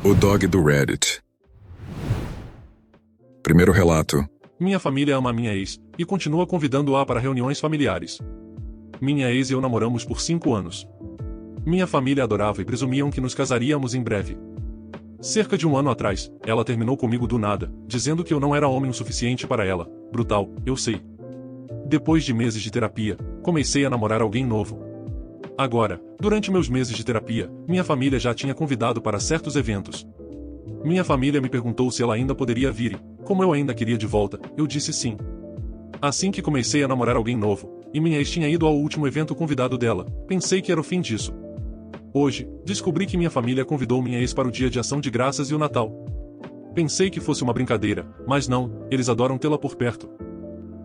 O dog do Reddit. Primeiro relato. Minha família ama minha ex, e continua convidando-a para reuniões familiares. Minha ex e eu namoramos por 5 anos. Minha família adorava e presumiam que nos casaríamos em breve. Cerca de 1 ano atrás, ela terminou comigo do nada, dizendo que eu não era homem o suficiente para ela. Brutal, eu sei. Depois de meses de terapia, comecei a namorar alguém novo. Agora, durante meus meses de terapia, minha família já tinha convidado para certos eventos. Minha família me perguntou se ela ainda poderia vir e, como eu ainda queria de volta, eu disse sim. Assim que comecei a namorar alguém novo, e minha ex tinha ido ao último evento convidado dela, pensei que era o fim disso. Hoje, descobri que minha família convidou minha ex para o Dia de Ação de Graças e o Natal. Pensei que fosse uma brincadeira, mas não, eles adoram tê-la por perto.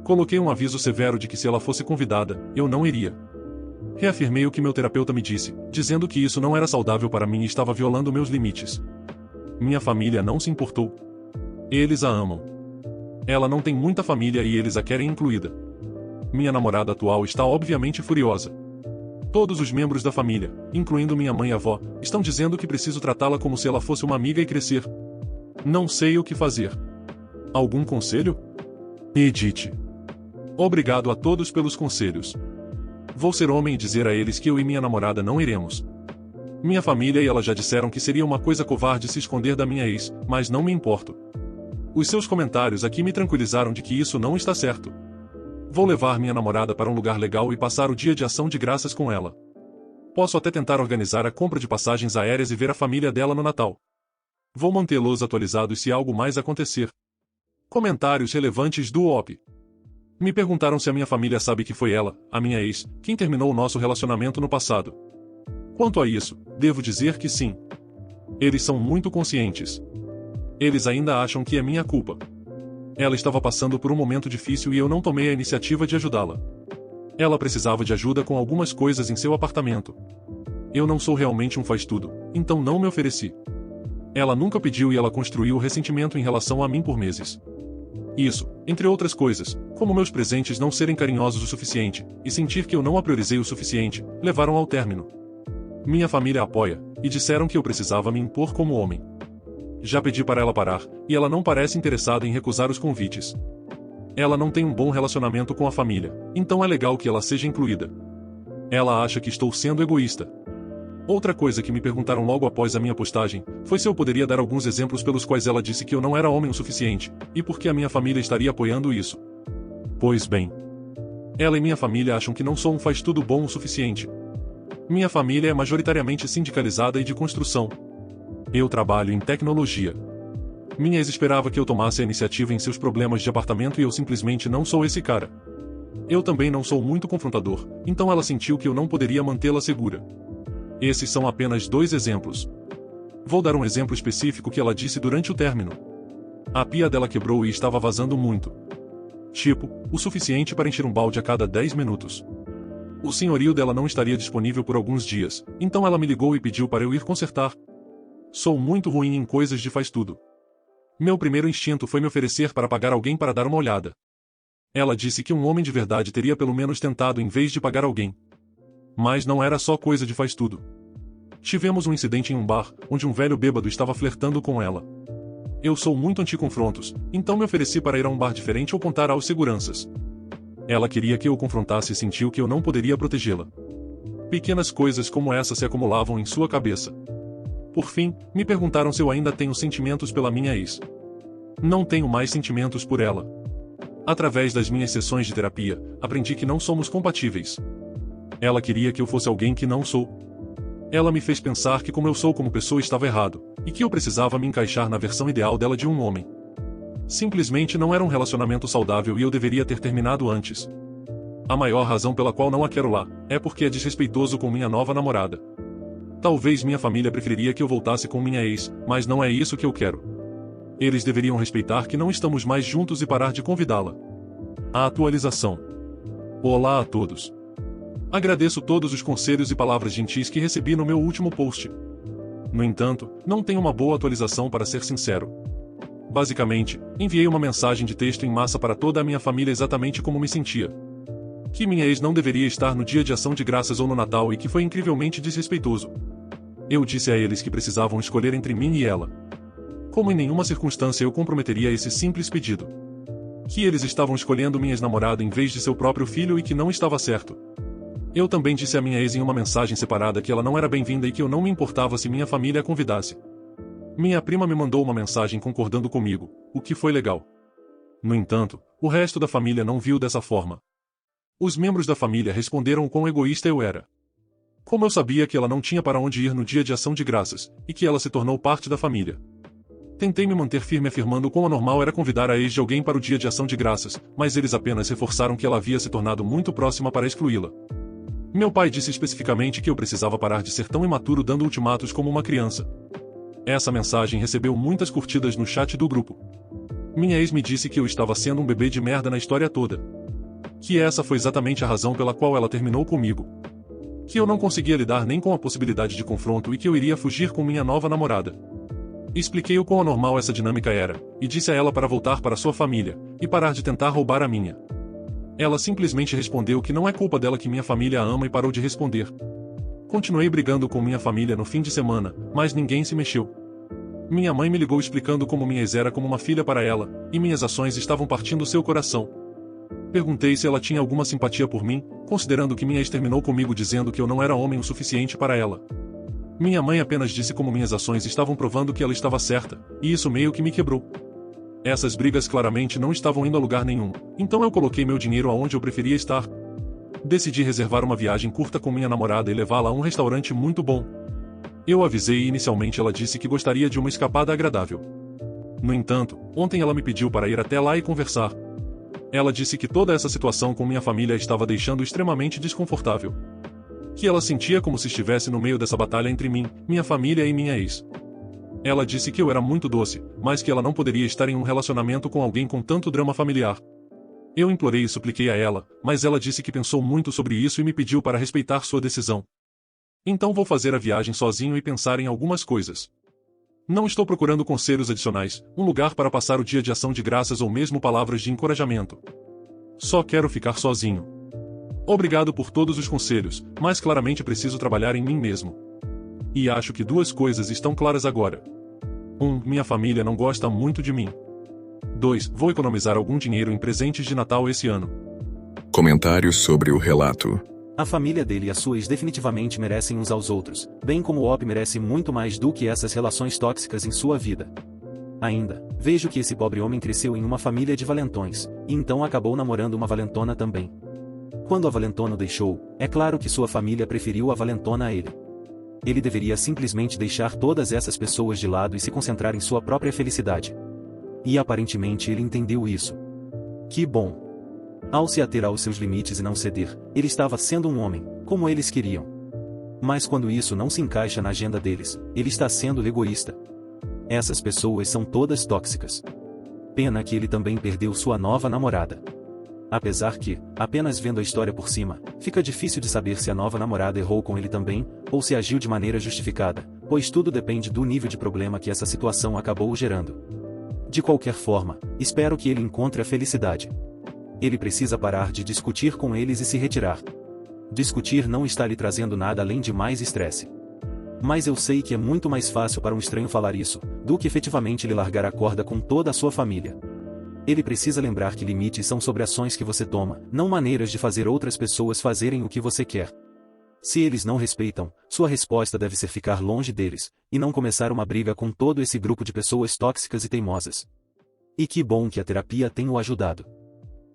Coloquei um aviso severo de que se ela fosse convidada, eu não iria. Reafirmei o que meu terapeuta me disse, dizendo que isso não era saudável para mim e estava violando meus limites. Minha família não se importou. Eles a amam. Ela não tem muita família e eles a querem incluída. Minha namorada atual está obviamente furiosa. Todos os membros da família, incluindo minha mãe e avó, estão dizendo que preciso tratá-la como se ela fosse uma amiga e crescer. Não sei o que fazer. Algum conselho? Edite. Obrigado a todos pelos conselhos. Vou ser homem e dizer a eles que eu e minha namorada não iremos. Minha família e ela já disseram que seria uma coisa covarde se esconder da minha ex, mas não me importo. Os seus comentários aqui me tranquilizaram de que isso não está certo. Vou levar minha namorada para um lugar legal e passar o Dia de Ação de Graças com ela. Posso até tentar organizar a compra de passagens aéreas e ver a família dela no Natal. Vou mantê-los atualizados se algo mais acontecer. Comentários relevantes do OP. Me perguntaram se a minha família sabe que foi ela, a minha ex, quem terminou o nosso relacionamento no passado. Quanto a isso, devo dizer que sim. Eles são muito conscientes. Eles ainda acham que é minha culpa. Ela estava passando por um momento difícil e eu não tomei a iniciativa de ajudá-la. Ela precisava de ajuda com algumas coisas em seu apartamento. Eu não sou realmente um faz-tudo, então não me ofereci. Ela nunca pediu e ela construiu o ressentimento em relação a mim por meses. Isso, entre outras coisas, como meus presentes não serem carinhosos o suficiente, e sentir que eu não a priorizei o suficiente, levaram ao término. Minha família apoia, e disseram que eu precisava me impor como homem. Já pedi para ela parar, e ela não parece interessada em recusar os convites. Ela não tem um bom relacionamento com a família, então é legal que ela seja incluída. Ela acha que estou sendo egoísta. Outra coisa que me perguntaram logo após a minha postagem, foi se eu poderia dar alguns exemplos pelos quais ela disse que eu não era homem o suficiente, e por que a minha família estaria apoiando isso. Pois bem. Ela e minha família acham que não sou um faz-tudo bom o suficiente. Minha família é majoritariamente sindicalizada e de construção. Eu trabalho em tecnologia. Minha ex esperava que eu tomasse a iniciativa em seus problemas de apartamento e eu simplesmente não sou esse cara. Eu também não sou muito confrontador, então ela sentiu que eu não poderia mantê-la segura. Esses são apenas 2 exemplos. Vou dar um exemplo específico que ela disse durante o término. A pia dela quebrou e estava vazando muito. Tipo, o suficiente para encher um balde a cada 10 minutos. O senhorio dela não estaria disponível por alguns dias, então ela me ligou e pediu para eu ir consertar. Sou muito ruim em coisas de faz-tudo. Meu primeiro instinto foi me oferecer para pagar alguém para dar uma olhada. Ela disse que um homem de verdade teria pelo menos tentado em vez de pagar alguém. Mas não era só coisa de faz-tudo. Tivemos um incidente em um bar, onde um velho bêbado estava flertando com ela. Eu sou muito anti-confrontos, então me ofereci para ir a um bar diferente ou contar aos seguranças. Ela queria que eu o confrontasse e sentiu que eu não poderia protegê-la. Pequenas coisas como essa se acumulavam em sua cabeça. Por fim, me perguntaram se eu ainda tenho sentimentos pela minha ex. Não tenho mais sentimentos por ela. Através das minhas sessões de terapia, aprendi que não somos compatíveis. Ela queria que eu fosse alguém que não sou. Ela me fez pensar que como eu sou como pessoa estava errado, e que eu precisava me encaixar na versão ideal dela de um homem. Simplesmente não era um relacionamento saudável e eu deveria ter terminado antes. A maior razão pela qual não a quero lá, é porque é desrespeitoso com minha nova namorada. Talvez minha família preferiria que eu voltasse com minha ex, mas não é isso que eu quero. Eles deveriam respeitar que não estamos mais juntos e parar de convidá-la. A atualização. Olá a todos. Agradeço todos os conselhos e palavras gentis que recebi no meu último post. No entanto, não tenho uma boa atualização para ser sincero. Basicamente, enviei uma mensagem de texto em massa para toda a minha família exatamente como me sentia. Que minha ex não deveria estar no Dia de Ação de Graças ou no Natal e que foi incrivelmente desrespeitoso. Eu disse a eles que precisavam escolher entre mim e ela. Como em nenhuma circunstância eu comprometeria esse simples pedido. Que eles estavam escolhendo minha ex-namorada em vez de seu próprio filho e que não estava certo. Eu também disse a minha ex em uma mensagem separada que ela não era bem-vinda e que eu não me importava se minha família a convidasse. Minha prima me mandou uma mensagem concordando comigo, o que foi legal. No entanto, o resto da família não viu dessa forma. Os membros da família responderam o quão egoísta eu era. Como eu sabia que ela não tinha para onde ir no dia de ação de graças, e que ela se tornou parte da família. Tentei me manter firme afirmando quão anormal era convidar a ex de alguém para o dia de ação de graças, mas eles apenas reforçaram que ela havia se tornado muito próxima para excluí-la. Meu pai disse especificamente que eu precisava parar de ser tão imaturo dando ultimatos como uma criança. Essa mensagem recebeu muitas curtidas no chat do grupo. Minha ex me disse que eu estava sendo um bebê de merda na história toda. Que essa foi exatamente a razão pela qual ela terminou comigo. Que eu não conseguia lidar nem com a possibilidade de confronto e que eu iria fugir com minha nova namorada. Expliquei o quão anormal essa dinâmica era, e disse a ela para voltar para sua família, e parar de tentar roubar a minha. Ela simplesmente respondeu que não é culpa dela que minha família a ama e parou de responder. Continuei brigando com minha família no fim de semana, mas ninguém se mexeu. Minha mãe me ligou explicando como minha ex era como uma filha para ela, e minhas ações estavam partindo seu coração. Perguntei se ela tinha alguma simpatia por mim, considerando que minha ex terminou comigo dizendo que eu não era homem o suficiente para ela. Minha mãe apenas disse como minhas ações estavam provando que ela estava certa, e isso meio que me quebrou. Essas brigas claramente não estavam indo a lugar nenhum, então eu coloquei meu dinheiro aonde eu preferia estar. Decidi reservar uma viagem curta com minha namorada e levá-la a um restaurante muito bom. Eu avisei e inicialmente ela disse que gostaria de uma escapada agradável. No entanto, ontem ela me pediu para ir até lá e conversar. Ela disse que toda essa situação com minha família a estava deixando extremamente desconfortável. Que ela sentia como se estivesse no meio dessa batalha entre mim, minha família e minha ex. Ela disse que eu era muito doce, mas que ela não poderia estar em um relacionamento com alguém com tanto drama familiar. Eu implorei e supliquei a ela, mas ela disse que pensou muito sobre isso e me pediu para respeitar sua decisão. Então vou fazer a viagem sozinho e pensar em algumas coisas. Não estou procurando conselhos adicionais, um lugar para passar o dia de ação de graças ou mesmo palavras de encorajamento. Só quero ficar sozinho. Obrigado por todos os conselhos, mas claramente preciso trabalhar em mim mesmo. E acho que duas coisas estão claras agora. 1. Minha família não gosta muito de mim. 2. Vou economizar algum dinheiro em presentes de Natal esse ano. Comentários sobre o relato. A família dele e a sua ex definitivamente merecem uns aos outros, bem como o Op merece muito mais do que essas relações tóxicas em sua vida. Ainda, vejo que esse pobre homem cresceu em uma família de valentões, e então acabou namorando uma valentona também. Quando a valentona o deixou, é claro que sua família preferiu a valentona a ele. Ele deveria simplesmente deixar todas essas pessoas de lado e se concentrar em sua própria felicidade. E aparentemente ele entendeu isso. Que bom! Ao se ater aos seus limites e não ceder, ele estava sendo um homem, como eles queriam. Mas quando isso não se encaixa na agenda deles, ele está sendo egoísta. Essas pessoas são todas tóxicas. Pena que ele também perdeu sua nova namorada. Apesar que, apenas vendo a história por cima, fica difícil de saber se a nova namorada errou com ele também, ou se agiu de maneira justificada, pois tudo depende do nível de problema que essa situação acabou gerando. De qualquer forma, espero que ele encontre a felicidade. Ele precisa parar de discutir com eles e se retirar. Discutir não está lhe trazendo nada além de mais estresse. Mas eu sei que é muito mais fácil para um estranho falar isso, do que efetivamente lhe largar a corda com toda a sua família. Ele precisa lembrar que limites são sobre ações que você toma, não maneiras de fazer outras pessoas fazerem o que você quer. Se eles não respeitam, sua resposta deve ser ficar longe deles, e não começar uma briga com todo esse grupo de pessoas tóxicas e teimosas. E que bom que a terapia tem o ajudado.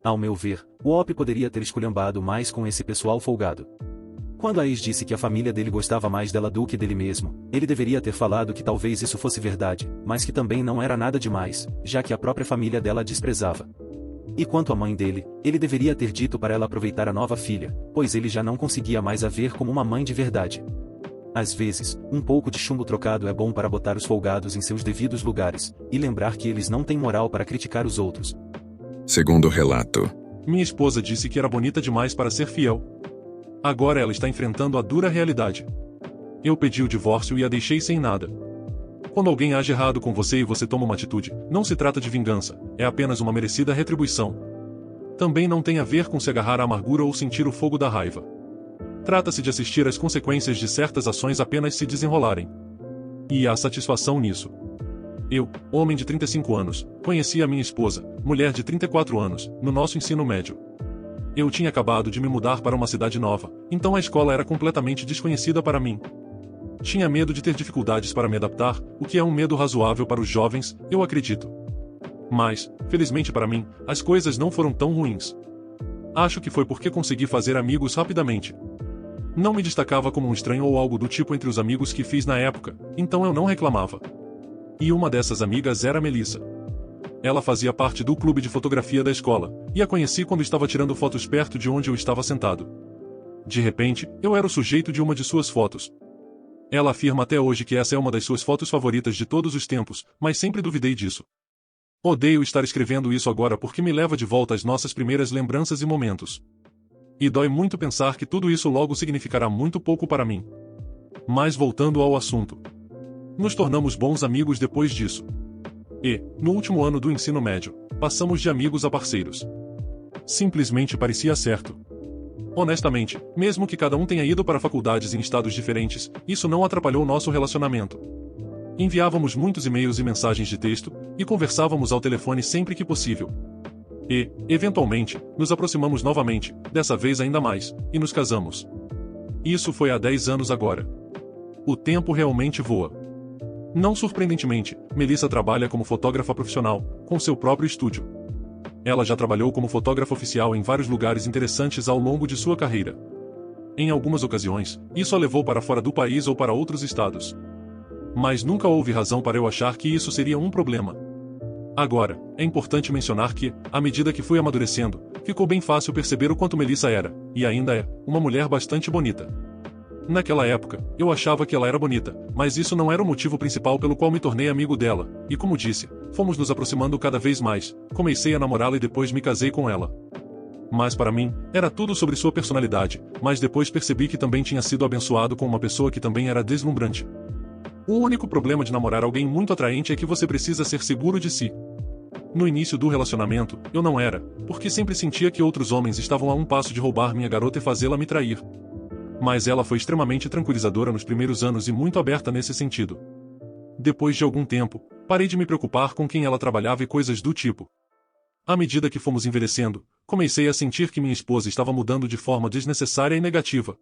Ao meu ver, o Op poderia ter esculhambado mais com esse pessoal folgado. Quando a ex disse que a família dele gostava mais dela do que dele mesmo, ele deveria ter falado que talvez isso fosse verdade, mas que também não era nada demais, já que a própria família dela a desprezava. E quanto à mãe dele, ele deveria ter dito para ela aproveitar a nova filha, pois ele já não conseguia mais a ver como uma mãe de verdade. Às vezes, um pouco de chumbo trocado é bom para botar os folgados em seus devidos lugares, e lembrar que eles não têm moral para criticar os outros. Segundo relato. Minha esposa disse que era bonita demais para ser fiel. Agora ela está enfrentando a dura realidade. Eu pedi o divórcio e a deixei sem nada. Quando alguém age errado com você e você toma uma atitude, não se trata de vingança, é apenas uma merecida retribuição. Também não tem a ver com se agarrar à amargura ou sentir o fogo da raiva. Trata-se de assistir às consequências de certas ações apenas se desenrolarem. E há satisfação nisso. Eu, homem de 35 anos, conheci a minha esposa, mulher de 34 anos, no nosso ensino médio. Eu tinha acabado de me mudar para uma cidade nova, então a escola era completamente desconhecida para mim. Tinha medo de ter dificuldades para me adaptar, o que é um medo razoável para os jovens, eu acredito. Mas, felizmente para mim, as coisas não foram tão ruins. Acho que foi porque consegui fazer amigos rapidamente. Não me destacava como um estranho ou algo do tipo entre os amigos que fiz na época, então eu não reclamava. E uma dessas amigas era Melissa. Ela fazia parte do clube de fotografia da escola, e a conheci quando estava tirando fotos perto de onde eu estava sentado. De repente, eu era o sujeito de uma de suas fotos. Ela afirma até hoje que essa é uma das suas fotos favoritas de todos os tempos, mas sempre duvidei disso. Odeio estar escrevendo isso agora porque me leva de volta às nossas primeiras lembranças e momentos. E dói muito pensar que tudo isso logo significará muito pouco para mim. Mas voltando ao assunto. Nos tornamos bons amigos depois disso. E, no último ano do ensino médio, passamos de amigos a parceiros. Simplesmente parecia certo. Honestamente, mesmo que cada um tenha ido para faculdades em estados diferentes, isso não atrapalhou nosso relacionamento. Enviávamos muitos e-mails e mensagens de texto, e conversávamos ao telefone sempre que possível. E, eventualmente, nos aproximamos novamente, dessa vez ainda mais, e nos casamos. Isso foi há 10 anos agora. O tempo realmente voa. Não surpreendentemente, Melissa trabalha como fotógrafa profissional, com seu próprio estúdio. Ela já trabalhou como fotógrafa oficial em vários lugares interessantes ao longo de sua carreira. Em algumas ocasiões, isso a levou para fora do país ou para outros estados. Mas nunca houve razão para eu achar que isso seria um problema. Agora, é importante mencionar que, à medida que fui amadurecendo, ficou bem fácil perceber o quanto Melissa era, e ainda é, uma mulher bastante bonita. Naquela época, eu achava que ela era bonita, mas isso não era o motivo principal pelo qual me tornei amigo dela, e como disse, fomos nos aproximando cada vez mais, comecei a namorá-la e depois me casei com ela. Mas para mim, era tudo sobre sua personalidade, mas depois percebi que também tinha sido abençoado com uma pessoa que também era deslumbrante. O único problema de namorar alguém muito atraente é que você precisa ser seguro de si. No início do relacionamento, eu não era, porque sempre sentia que outros homens estavam a um passo de roubar minha garota e fazê-la me trair. Mas ela foi extremamente tranquilizadora nos primeiros anos e muito aberta nesse sentido. Depois de algum tempo, parei de me preocupar com quem ela trabalhava e coisas do tipo. À medida que fomos envelhecendo, comecei a sentir que minha esposa estava mudando de forma desnecessária e negativa.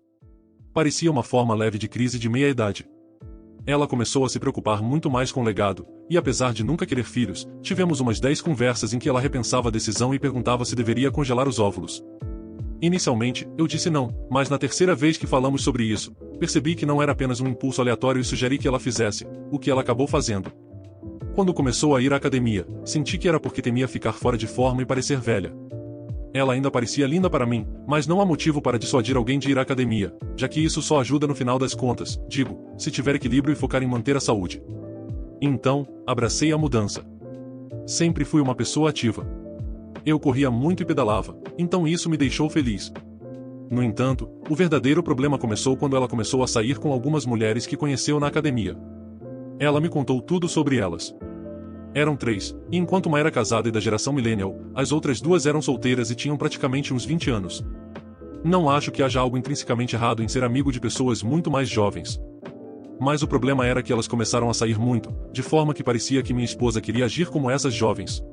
Parecia uma forma leve de crise de meia-idade. Ela começou a se preocupar muito mais com o legado, e apesar de nunca querer filhos, tivemos umas 10 conversas em que ela repensava a decisão e perguntava se deveria congelar os óvulos. Inicialmente, eu disse não, mas na terceira vez que falamos sobre isso, percebi que não era apenas um impulso aleatório e sugeri que ela fizesse, o que ela acabou fazendo. Quando começou a ir à academia, senti que era porque temia ficar fora de forma e parecer velha. Ela ainda parecia linda para mim, mas não há motivo para dissuadir alguém de ir à academia, já que isso só ajuda no final das contas, digo, se tiver equilíbrio e focar em manter a saúde. Então, abracei a mudança. Sempre fui uma pessoa ativa. Eu corria muito e pedalava, então isso me deixou feliz. No entanto, o verdadeiro problema começou quando ela começou a sair com algumas mulheres que conheceu na academia. Ela me contou tudo sobre elas. Eram 3, e enquanto uma era casada e da geração millennial, as outras 2 eram solteiras e tinham praticamente uns 20 anos. Não acho que haja algo intrinsecamente errado em ser amigo de pessoas muito mais jovens. Mas o problema era que elas começaram a sair muito, de forma que parecia que minha esposa queria agir como essas jovens.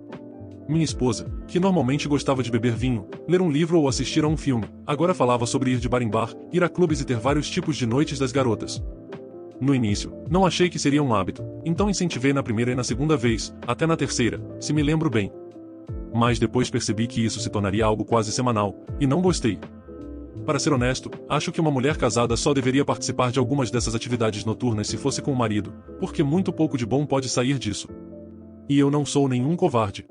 Minha esposa, que normalmente gostava de beber vinho, ler um livro ou assistir a um filme, agora falava sobre ir de bar em bar, ir a clubes e ter vários tipos de noites das garotas. No início, não achei que seria um hábito, então incentivei na primeira e na segunda vez, até na terceira, se me lembro bem. Mas depois percebi que isso se tornaria algo quase semanal, e não gostei. Para ser honesto, acho que uma mulher casada só deveria participar de algumas dessas atividades noturnas se fosse com o marido, porque muito pouco de bom pode sair disso. E eu não sou nenhum covarde.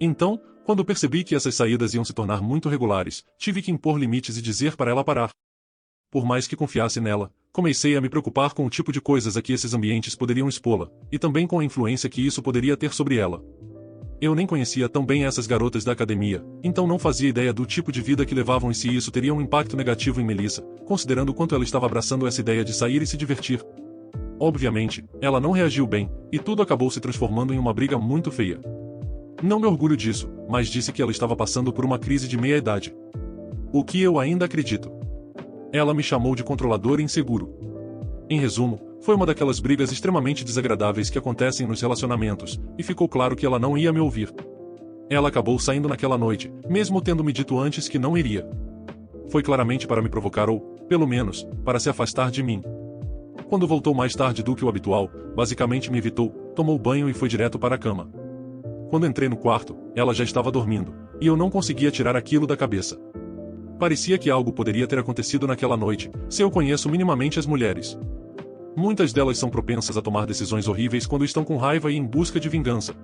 Então, quando percebi que essas saídas iam se tornar muito regulares, tive que impor limites e dizer para ela parar. Por mais que confiasse nela, comecei a me preocupar com o tipo de coisas a que esses ambientes poderiam expô-la, e também com a influência que isso poderia ter sobre ela. Eu nem conhecia tão bem essas garotas da academia, então não fazia ideia do tipo de vida que levavam e se isso teria um impacto negativo em Melissa, considerando o quanto ela estava abraçando essa ideia de sair e se divertir. Obviamente, ela não reagiu bem, e tudo acabou se transformando em uma briga muito feia. Não me orgulho disso, mas disse que ela estava passando por uma crise de meia-idade. O que eu ainda acredito. Ela me chamou de controlador e inseguro. Em resumo, foi uma daquelas brigas extremamente desagradáveis que acontecem nos relacionamentos, e ficou claro que ela não ia me ouvir. Ela acabou saindo naquela noite, mesmo tendo me dito antes que não iria. Foi claramente para me provocar ou, pelo menos, para se afastar de mim. Quando voltou mais tarde do que o habitual, basicamente me evitou, tomou banho e foi direto para a cama. Quando entrei no quarto, ela já estava dormindo, e eu não conseguia tirar aquilo da cabeça. Parecia que algo poderia ter acontecido naquela noite, se eu conheço minimamente as mulheres. Muitas delas são propensas a tomar decisões horríveis quando estão com raiva e em busca de vingança.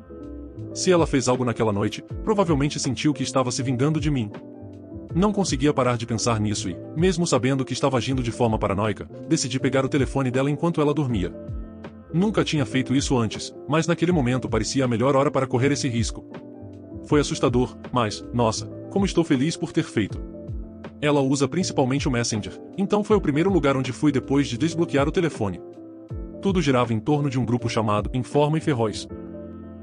Se ela fez algo naquela noite, provavelmente sentiu que estava se vingando de mim. Não conseguia parar de pensar nisso e, mesmo sabendo que estava agindo de forma paranoica, decidi pegar o telefone dela enquanto ela dormia. Nunca tinha feito isso antes, mas naquele momento parecia a melhor hora para correr esse risco. Foi assustador, mas, nossa, como estou feliz por ter feito. Ela usa principalmente o Messenger, então foi o primeiro lugar onde fui depois de desbloquear o telefone. Tudo girava em torno de um grupo chamado Informa e Ferroz.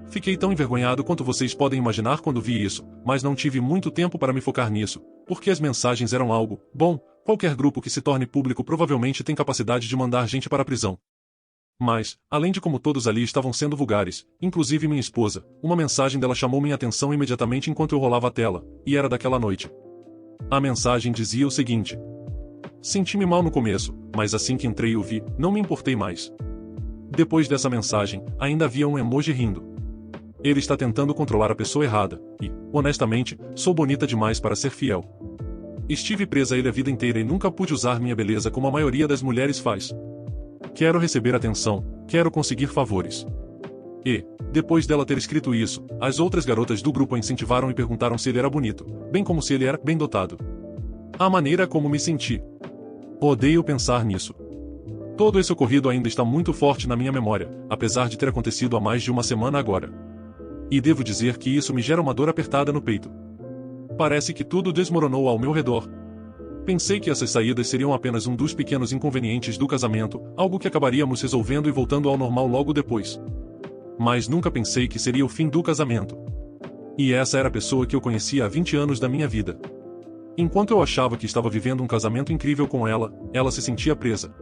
Fiquei tão envergonhado quanto vocês podem imaginar quando vi isso, mas não tive muito tempo para me focar nisso, porque as mensagens eram algo, bom, qualquer grupo que se torne público provavelmente tem capacidade de mandar gente para a prisão. Mas, além de como todos ali estavam sendo vulgares, inclusive minha esposa, uma mensagem dela chamou minha atenção imediatamente enquanto eu rolava a tela, e era daquela noite. A mensagem dizia o seguinte: senti-me mal no começo, mas assim que entrei e o vi, não me importei mais. Depois dessa mensagem, ainda havia um emoji rindo. Ele está tentando controlar a pessoa errada, e, honestamente, sou bonita demais para ser fiel. Estive presa a ele a vida inteira e nunca pude usar minha beleza como a maioria das mulheres faz. Quero receber atenção, quero conseguir favores. E, depois dela ter escrito isso, as outras garotas do grupo a incentivaram e perguntaram se ele era bonito, bem como se ele era bem dotado. A maneira como me senti. Odeio pensar nisso. Todo esse ocorrido ainda está muito forte na minha memória, apesar de ter acontecido há mais de uma semana agora. E devo dizer que isso me gera uma dor apertada no peito. Parece que tudo desmoronou ao meu redor. Pensei que essas saídas seriam apenas um dos pequenos inconvenientes do casamento, algo que acabaríamos resolvendo e voltando ao normal logo depois. Mas nunca pensei que seria o fim do casamento. E essa era a pessoa que eu conhecia há 20 anos da minha vida. Enquanto eu achava que estava vivendo um casamento incrível com ela, ela se sentia presa.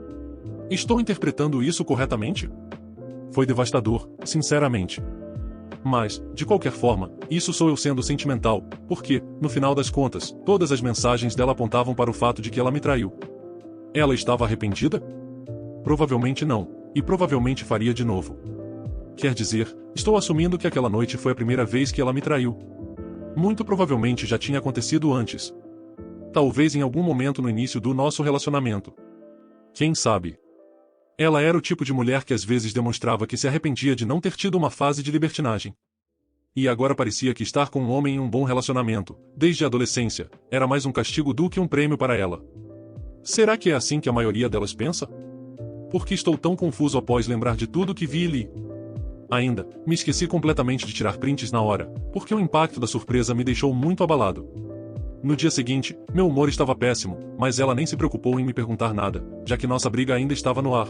Estou interpretando isso corretamente? Foi devastador, sinceramente. Mas, de qualquer forma, isso sou eu sendo sentimental, porque, no final das contas, todas as mensagens dela apontavam para o fato de que ela me traiu. Ela estava arrependida? Provavelmente não, e provavelmente faria de novo. Quer dizer, estou assumindo que aquela noite foi a primeira vez que ela me traiu. Muito provavelmente já tinha acontecido antes. Talvez em algum momento no início do nosso relacionamento. Quem sabe? Ela era o tipo de mulher que às vezes demonstrava que se arrependia de não ter tido uma fase de libertinagem. E agora parecia que estar com um homem em um bom relacionamento, desde a adolescência, era mais um castigo do que um prêmio para ela. Será que é assim que a maioria delas pensa? Por que estou tão confuso após lembrar de tudo que vi e li? Ainda, me esqueci completamente de tirar prints na hora, porque o impacto da surpresa me deixou muito abalado. No dia seguinte, meu humor estava péssimo, mas ela nem se preocupou em me perguntar nada, já que nossa briga ainda estava no ar.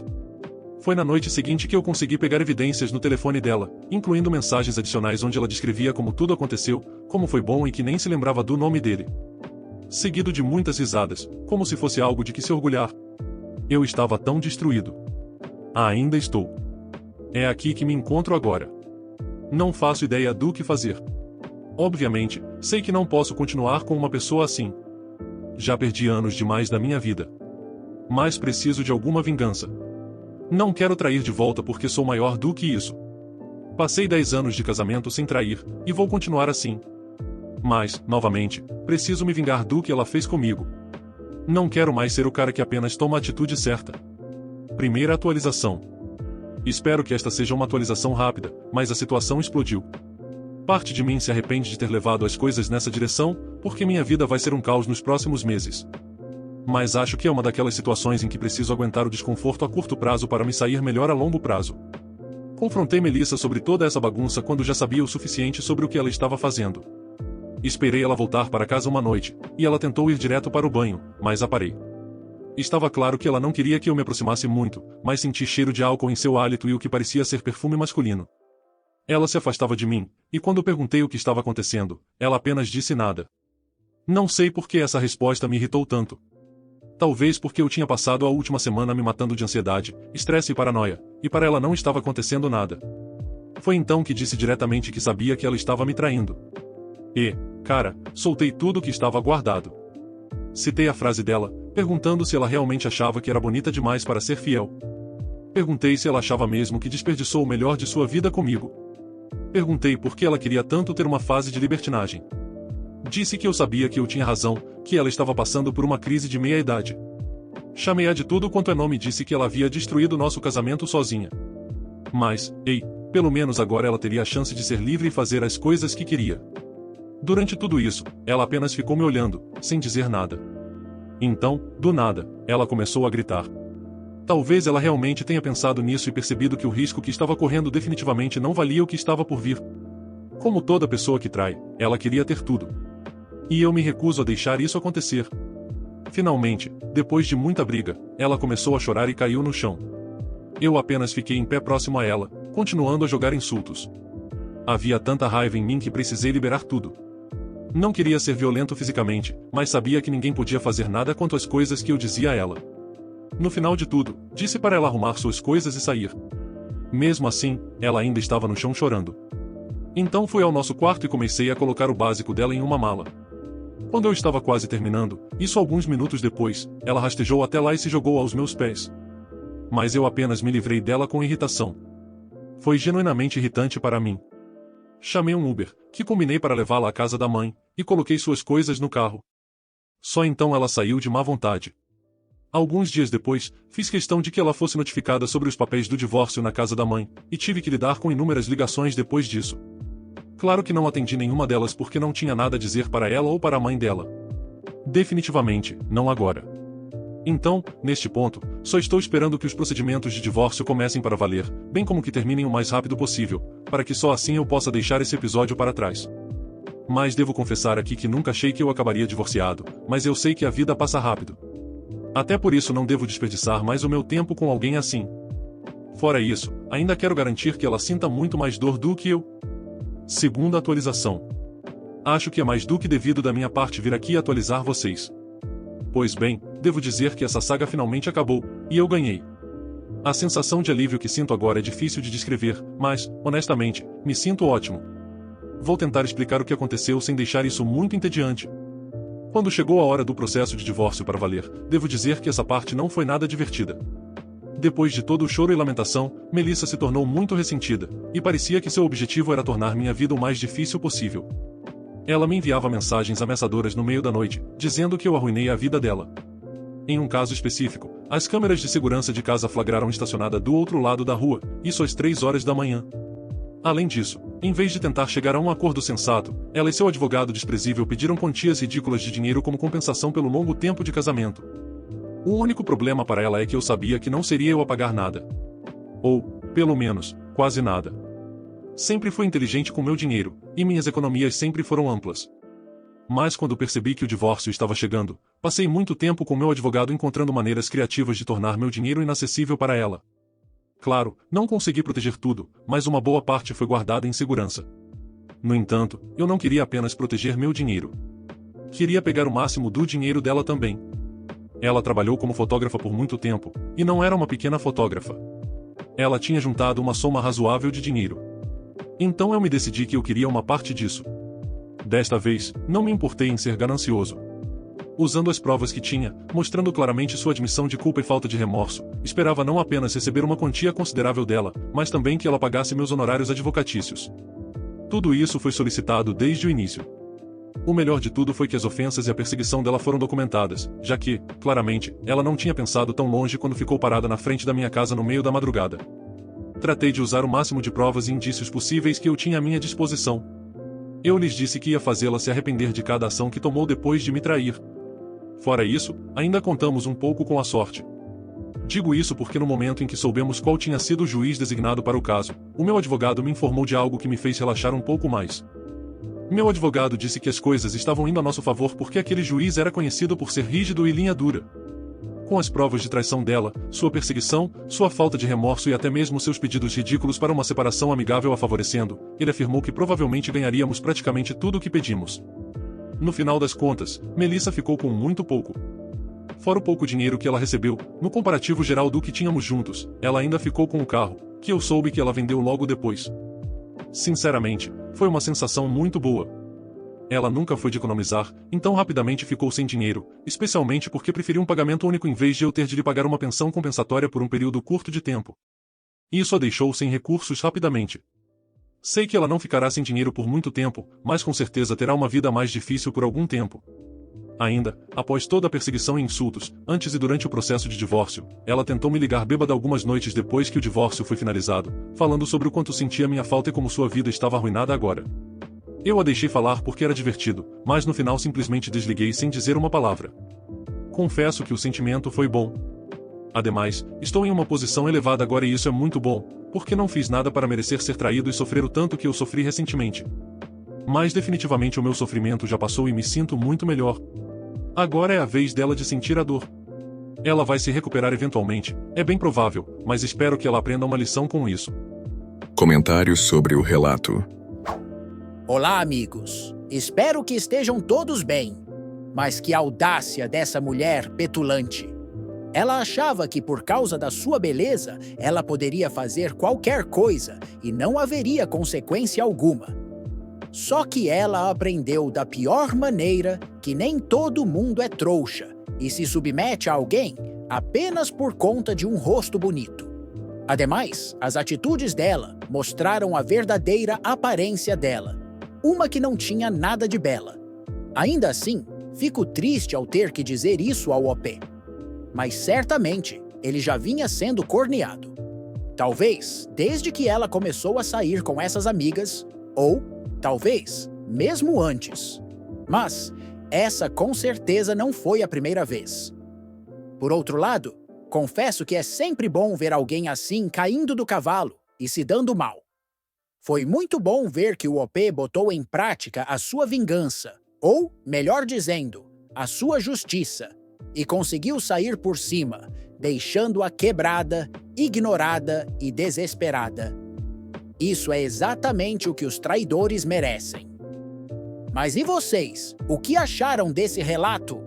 Foi na noite seguinte que eu consegui pegar evidências no telefone dela, incluindo mensagens adicionais onde ela descrevia como tudo aconteceu, como foi bom e que nem se lembrava do nome dele. Seguido de muitas risadas, como se fosse algo de que se orgulhar. Eu estava tão destruído. Ainda estou. É aqui que me encontro agora. Não faço ideia do que fazer. Obviamente, sei que não posso continuar com uma pessoa assim. Já perdi anos demais da minha vida. Mas preciso de alguma vingança. Não quero trair de volta porque sou maior do que isso. Passei 10 anos de casamento sem trair, e vou continuar assim. Mas, novamente, preciso me vingar do que ela fez comigo. Não quero mais ser o cara que apenas toma a atitude certa. Primeira atualização. Espero que esta seja uma atualização rápida, mas a situação explodiu. Parte de mim se arrepende de ter levado as coisas nessa direção, porque minha vida vai ser um caos nos próximos meses. Mas acho que é uma daquelas situações em que preciso aguentar o desconforto a curto prazo para me sair melhor a longo prazo. Confrontei Melissa sobre toda essa bagunça quando já sabia o suficiente sobre o que ela estava fazendo. Esperei ela voltar para casa uma noite, e ela tentou ir direto para o banho, mas a parei. Estava claro que ela não queria que eu me aproximasse muito, mas senti cheiro de álcool em seu hálito e o que parecia ser perfume masculino. Ela se afastava de mim, e quando perguntei o que estava acontecendo, ela apenas disse nada. Não sei por que essa resposta me irritou tanto. Talvez porque eu tinha passado a última semana me matando de ansiedade, estresse e paranoia, e para ela não estava acontecendo nada. Foi então que disse diretamente que sabia que ela estava me traindo. E, cara, soltei tudo o que estava guardado. Citei a frase dela, perguntando se ela realmente achava que era bonita demais para ser fiel. Perguntei se ela achava mesmo que desperdiçou o melhor de sua vida comigo. Perguntei por que ela queria tanto ter uma fase de libertinagem. Disse que eu sabia que eu tinha razão, que ela estava passando por uma crise de meia-idade. Chamei-a de tudo quanto é nome e disse que ela havia destruído nosso casamento sozinha. Mas, ei, pelo menos agora ela teria a chance de ser livre e fazer as coisas que queria. Durante tudo isso, ela apenas ficou me olhando, sem dizer nada. Então, do nada, ela começou a gritar. Talvez ela realmente tenha pensado nisso e percebido que o risco que estava correndo definitivamente não valia o que estava por vir. Como toda pessoa que trai, ela queria ter tudo. E eu me recuso a deixar isso acontecer. Finalmente, depois de muita briga, ela começou a chorar e caiu no chão. Eu apenas fiquei em pé próximo a ela, continuando a jogar insultos. Havia tanta raiva em mim que precisei liberar tudo. Não queria ser violento fisicamente, mas sabia que ninguém podia fazer nada quanto às coisas que eu dizia a ela. No final de tudo, disse para ela arrumar suas coisas e sair. Mesmo assim, ela ainda estava no chão chorando. Então fui ao nosso quarto e comecei a colocar o básico dela em uma mala. Quando eu estava quase terminando, isso alguns minutos depois, ela rastejou até lá e se jogou aos meus pés. Mas eu apenas me livrei dela com irritação. Foi genuinamente irritante para mim. Chamei um Uber, que combinei para levá-la à casa da mãe, e coloquei suas coisas no carro. Só então ela saiu de má vontade. Alguns dias depois, fiz questão de que ela fosse notificada sobre os papéis do divórcio na casa da mãe, e tive que lidar com inúmeras ligações depois disso. Claro que não atendi nenhuma delas porque não tinha nada a dizer para ela ou para a mãe dela. Definitivamente, não agora. Então, neste ponto, só estou esperando que os procedimentos de divórcio comecem para valer, bem como que terminem o mais rápido possível, para que só assim eu possa deixar esse episódio para trás. Mas devo confessar aqui que nunca achei que eu acabaria divorciado, mas eu sei que a vida passa rápido. Até por isso não devo desperdiçar mais o meu tempo com alguém assim. Fora isso, ainda quero garantir que ela sinta muito mais dor do que eu. Segunda atualização. Acho que é mais do que devido da minha parte vir aqui atualizar vocês. Pois bem, devo dizer que essa saga finalmente acabou, e eu ganhei. A sensação de alívio que sinto agora é difícil de descrever, mas, honestamente, me sinto ótimo. Vou tentar explicar o que aconteceu sem deixar isso muito entediante. Quando chegou a hora do processo de divórcio para valer, devo dizer que essa parte não foi nada divertida. Depois de todo o choro e lamentação, Melissa se tornou muito ressentida, e parecia que seu objetivo era tornar minha vida o mais difícil possível. Ela me enviava mensagens ameaçadoras no meio da noite, dizendo que eu arruinei a vida dela. Em um caso específico, as câmeras de segurança de casa flagraram estacionada do outro lado da rua, isso às 3 horas da manhã. Além disso, em vez de tentar chegar a um acordo sensato, ela e seu advogado desprezível pediram quantias ridículas de dinheiro como compensação pelo longo tempo de casamento. O único problema para ela é que eu sabia que não seria eu a pagar nada. Ou, pelo menos, quase nada. Sempre fui inteligente com meu dinheiro, e minhas economias sempre foram amplas. Mas quando percebi que o divórcio estava chegando, passei muito tempo com meu advogado encontrando maneiras criativas de tornar meu dinheiro inacessível para ela. Claro, não consegui proteger tudo, mas uma boa parte foi guardada em segurança. No entanto, eu não queria apenas proteger meu dinheiro. Queria pegar o máximo do dinheiro dela também. Ela trabalhou como fotógrafa por muito tempo, e não era uma pequena fotógrafa. Ela tinha juntado uma soma razoável de dinheiro. Então eu me decidi que eu queria uma parte disso. Desta vez, não me importei em ser ganancioso. Usando as provas que tinha, mostrando claramente sua admissão de culpa e falta de remorso, esperava não apenas receber uma quantia considerável dela, mas também que ela pagasse meus honorários advocatícios. Tudo isso foi solicitado desde o início. O melhor de tudo foi que as ofensas e a perseguição dela foram documentadas, já que, claramente, ela não tinha pensado tão longe quando ficou parada na frente da minha casa no meio da madrugada. Tratei de usar o máximo de provas e indícios possíveis que eu tinha à minha disposição. Eu lhes disse que ia fazê-la se arrepender de cada ação que tomou depois de me trair. Fora isso, ainda contamos um pouco com a sorte. Digo isso porque no momento em que soubemos qual tinha sido o juiz designado para o caso, o meu advogado me informou de algo que me fez relaxar um pouco mais. Meu advogado disse que as coisas estavam indo a nosso favor porque aquele juiz era conhecido por ser rígido e linha dura. Com as provas de traição dela, sua perseguição, sua falta de remorso e até mesmo seus pedidos ridículos para uma separação amigável a favorecendo, ele afirmou que provavelmente ganharíamos praticamente tudo o que pedimos. No final das contas, Melissa ficou com muito pouco. fora o pouco dinheiro que ela recebeu, no comparativo geral do que tínhamos juntos, ela ainda ficou com o carro, que eu soube que ela vendeu logo depois. Sinceramente, foi uma sensação muito boa. Ela nunca foi de economizar, então rapidamente ficou sem dinheiro, especialmente porque preferiu um pagamento único em vez de eu ter de lhe pagar uma pensão compensatória por um período curto de tempo. Isso a deixou sem recursos rapidamente. Sei que ela não ficará sem dinheiro por muito tempo, mas com certeza terá uma vida mais difícil por algum tempo. Ainda, após toda a perseguição e insultos, antes e durante o processo de divórcio, ela tentou me ligar bêbada algumas noites depois que o divórcio foi finalizado, falando sobre o quanto sentia minha falta e como sua vida estava arruinada agora. Eu a deixei falar porque era divertido, mas no final simplesmente desliguei sem dizer uma palavra. Confesso que o sentimento foi bom. Ademais, estou em uma posição elevada agora e isso é muito bom, porque não fiz nada para merecer ser traído e sofrer o tanto que eu sofri recentemente. Mas definitivamente o meu sofrimento já passou e me sinto muito melhor. Agora é a vez dela de sentir a dor. Ela vai se recuperar eventualmente, é bem provável, mas espero que ela aprenda uma lição com isso. Comentários sobre o relato. Olá, amigos. Espero que estejam todos bem. Mas que audácia dessa mulher petulante. Ela achava que por causa da sua beleza, ela poderia fazer qualquer coisa e não haveria consequência alguma. Só que ela aprendeu da pior maneira que nem todo mundo é trouxa e se submete a alguém apenas por conta de um rosto bonito. Ademais, as atitudes dela mostraram a verdadeira aparência dela, uma que não tinha nada de bela. Ainda assim, fico triste ao ter que dizer isso ao OP. Mas certamente, ele já vinha sendo corneado. Talvez desde que ela começou a sair com essas amigas, ou talvez mesmo antes. Mas essa com certeza não foi a primeira vez. Por outro lado, confesso que é sempre bom ver alguém assim caindo do cavalo e se dando mal. Foi muito bom ver que o OP botou em prática a sua vingança, ou, melhor dizendo, a sua justiça, e conseguiu sair por cima, deixando-a quebrada, ignorada e desesperada. Isso é exatamente o que os traidores merecem. Mas e vocês? O que acharam desse relato?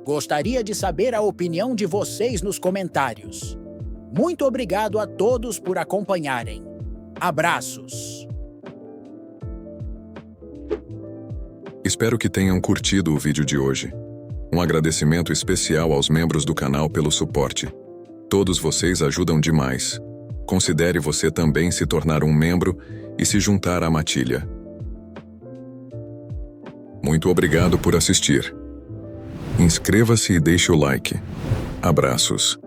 Gostaria de saber a opinião de vocês nos comentários. Muito obrigado a todos por acompanharem. Abraços! Espero que tenham curtido o vídeo de hoje. Um agradecimento especial aos membros do canal pelo suporte. Todos vocês ajudam demais. Considere você também se tornar um membro e se juntar à matilha. Muito obrigado por assistir. Inscreva-se e deixe o like. Abraços.